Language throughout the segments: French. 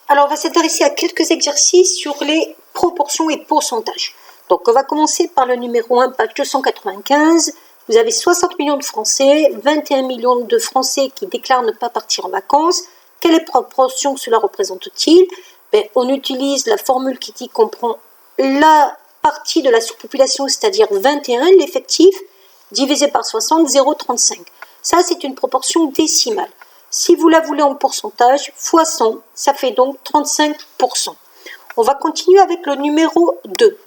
Alors, on va s'intéresser à quelques exercices sur les proportions et pourcentages. Donc, on va commencer par le numéro 1, page 295. Vous avez 60 millions de Français, 21 millions de Français qui déclarent ne pas partir en vacances. Quelle proportion cela représente-t-il? On utilise la formule qui dit qu'on prend la partie de la surpopulation, c'est-à-dire 21, l'effectif, divisé par 60, 0,35. Ça, c'est une proportion décimale. Si vous la voulez en pourcentage, fois 100, ça fait donc 35%. On va continuer avec le numéro 2.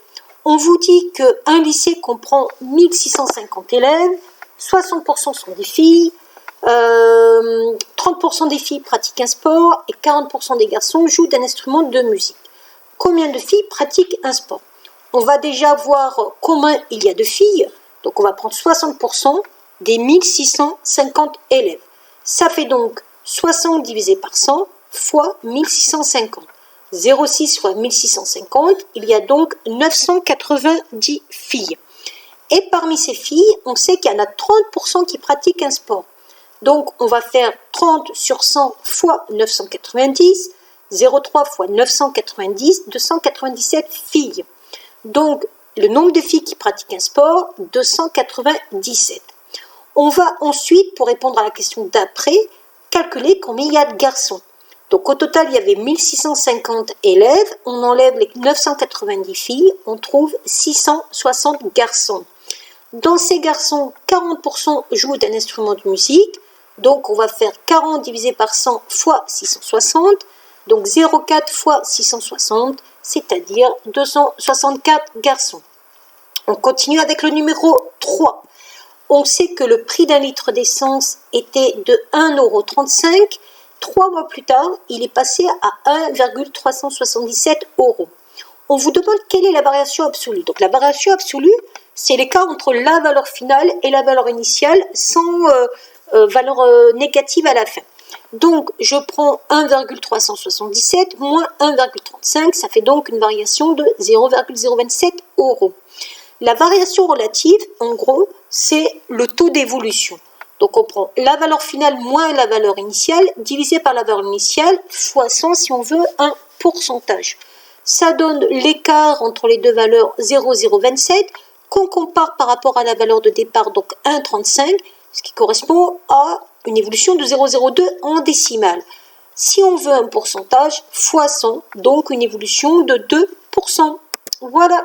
On vous dit qu'un lycée comprend 1650 élèves, 60% sont des filles, 30% des filles pratiquent un sport et 40% des garçons jouent d'un instrument de musique. Combien de filles pratiquent un sport? On va déjà voir combien il y a de filles. Donc on va prendre 60% des 1650 élèves. Ça fait donc 60 divisé par 100 fois 1650. 0,6 fois 1650, il y a donc 990 filles. Et parmi ces filles, on sait qu'il y en a 30% qui pratiquent un sport. Donc on va faire 30 sur 100 fois 990, 0,3 fois 990, 297 filles. Donc le nombre de filles qui pratiquent un sport, 297. On va ensuite, pour répondre à la question d'après, calculer combien il y a de garçons. Donc au total, il y avait 1650 élèves, on enlève les 990 filles, on trouve 660 garçons. Dans ces garçons, 40% jouent d'un instrument de musique, donc on va faire 40 divisé par 100 fois 660, donc 0,4 fois 660, c'est-à-dire 264 garçons. On continue avec le numéro 3. On sait que le prix d'un litre d'essence était de 1,35 €. 3 mois plus tard, il est passé à 1,377 €. On vous demande quelle est la variation absolue. Donc la variation absolue, c'est l'écart entre la valeur finale et la valeur initiale sans valeur négative à la fin. Donc je prends 1,377 moins 1,35, ça fait donc une variation de 0,027 €. La variation relative, en gros, c'est le taux d'évolution. Donc on prend la valeur finale moins la valeur initiale, divisé par la valeur initiale, fois 100 si on veut un pourcentage. Ça donne l'écart entre les deux valeurs 0,027 qu'on compare par rapport à la valeur de départ, donc 1,35, ce qui correspond à une évolution de 0,02 en décimale. Si on veut un pourcentage, fois 100, donc une évolution de 2%. Voilà.